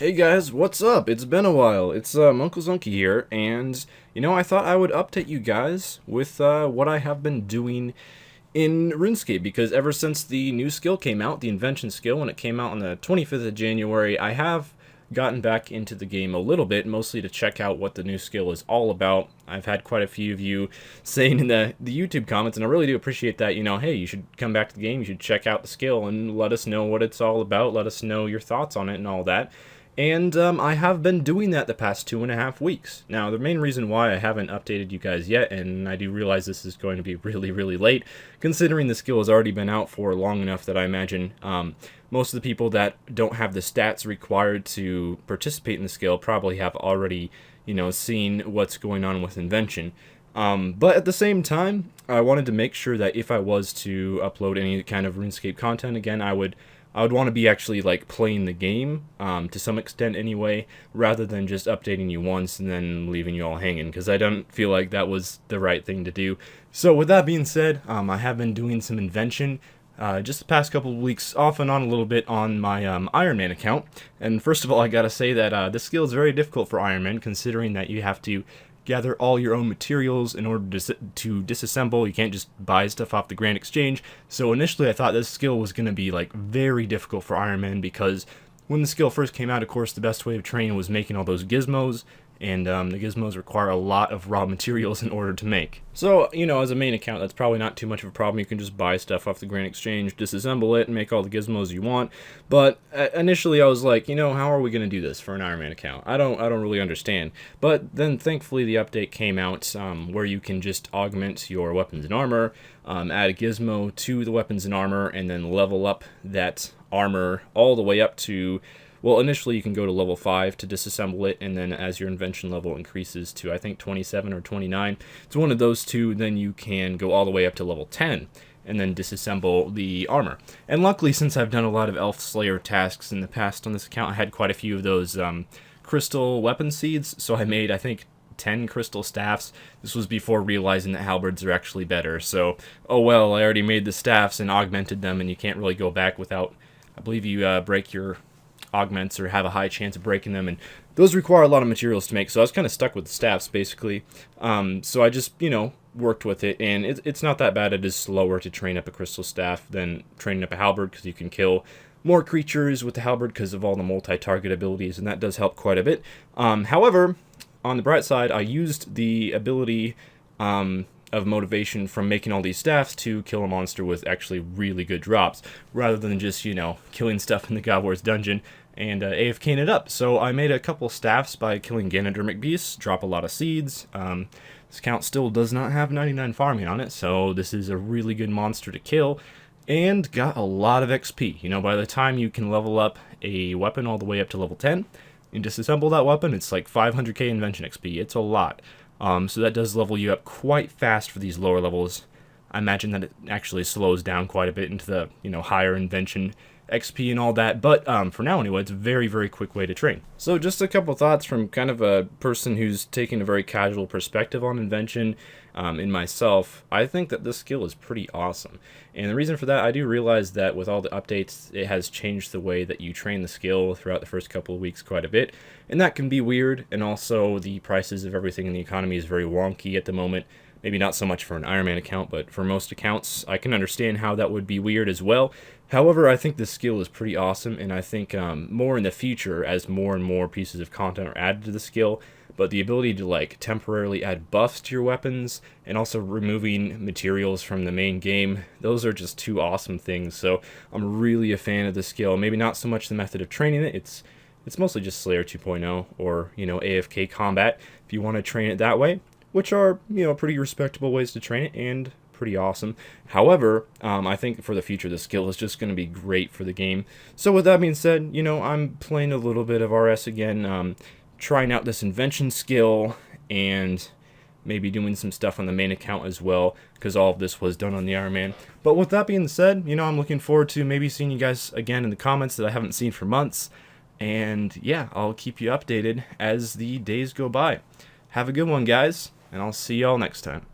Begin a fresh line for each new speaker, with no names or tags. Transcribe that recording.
Hey guys, what's up? It's been a while. It's Uncle Zunky here, and I thought I would update you guys with what I have been doing in RuneScape because ever since the new skill came out, the Invention skill, when it came out on the 25th of January, I have gotten back into the game a little bit, mostly to check out what the new skill is all about. I've had quite a few of you saying in the YouTube comments, and I really do appreciate that, hey, you should come back to the game, you should check out the skill, and let us know what it's all about, let us know your thoughts on it and all that. And I have been doing that the past 2.5 weeks. Now, the main reason why I haven't updated you guys yet, and I do realize this is going to be really, really late, considering the skill has already been out for long enough that I imagine most of the people that don't have the stats required to participate in the skill probably have already, seen what's going on with Invention. But at the same time, I wanted to make sure that if I was to upload any kind of RuneScape content again, I would want to be actually like playing the game to some extent anyway, rather than just updating you once and then leaving you all hanging, because I don't feel like that was the right thing to do. So with that being said, I have been doing some Invention just the past couple of weeks, off and on a little bit on my Iron Man account. And first of all, I gotta say that this skill is very difficult for Iron Man, considering that you have to gather all your own materials in order to disassemble. You can't just buy stuff off the Grand Exchange. So initially I thought this skill was going to be like very difficult for Iron Man, because when the skill first came out, of course, the best way of training was making all those gizmos, and the gizmos require a lot of raw materials in order to make. So, as a main account, that's probably not too much of a problem. You can just buy stuff off the Grand Exchange, disassemble it, and make all the gizmos you want. But initially I was like, how are we going to do this for an Iron Man account? I don't really understand. But then thankfully the update came out where you can just augment your weapons and armor, add a gizmo to the weapons and armor, and then level up that armor all the way up to, well, initially you can go to level 5 to disassemble it, and then as your invention level increases to, I think, 27 or 29, it's one of those two, then you can go all the way up to level 10 and then disassemble the armor. And luckily, since I've done a lot of Elf Slayer tasks in the past on this account, I had quite a few of those crystal weapon seeds, so I made, I think, 10 crystal staffs. This was before realizing that halberds are actually better, so, oh well, I already made the staffs and augmented them, and you can't really go back without, I believe you break your augments or have a high chance of breaking them, and those require a lot of materials to make, so I was kind of stuck with the staffs basically. So I just worked with it, and it's not that bad. It is slower to train up a crystal staff than training up a halberd, because you can kill more creatures with the halberd because of all the multi-target abilities, and that does help quite a bit. However, on the bright side, I used the ability of motivation from making all these staffs to kill a monster with actually really good drops, rather than just, killing stuff in the God Wars dungeon and AFKing it up. So I made a couple staffs by killing Ganodermic beasts, drop a lot of seeds. This count still does not have 99 farming on it, so this is a really good monster to kill, and got a lot of XP. By the time you can level up a weapon all the way up to level 10, and disassemble that weapon, it's like 500k Invention XP. It's a lot. So that does level you up quite fast for these lower levels. I imagine that it actually slows down quite a bit into the, higher Invention XP and all that. But for now anyway, it's a very, very quick way to train. So just a couple thoughts from kind of a person who's taking a very casual perspective on Invention. In myself, I think that this skill is pretty awesome. And the reason for that, I do realize that with all the updates, it has changed the way that you train the skill throughout the first couple of weeks quite a bit. And that can be weird, and also the prices of everything in the economy is very wonky at the moment. Maybe not so much for an Iron Man account, but for most accounts, I can understand how that would be weird as well. However, I think this skill is pretty awesome, and I think more in the future, as more and more pieces of content are added to the skill, but the ability to temporarily add buffs to your weapons, and also removing materials from the main game, those are just two awesome things. So I'm really a fan of the skill. Maybe not so much the method of training it. It's mostly just Slayer 2.0 or AFK combat if you want to train it that way, which are pretty respectable ways to train it and pretty awesome. However, I think for the future, the skill is just going to be great for the game. So with that being said, I'm playing a little bit of RS again, trying out this Invention skill, and maybe doing some stuff on the main account as well, because all of this was done on the Iron Man. But with that being said, I'm looking forward to maybe seeing you guys again in the comments that I haven't seen for months. And yeah, I'll keep you updated as the days go by. Have a good one, guys, and I'll see y'all next time.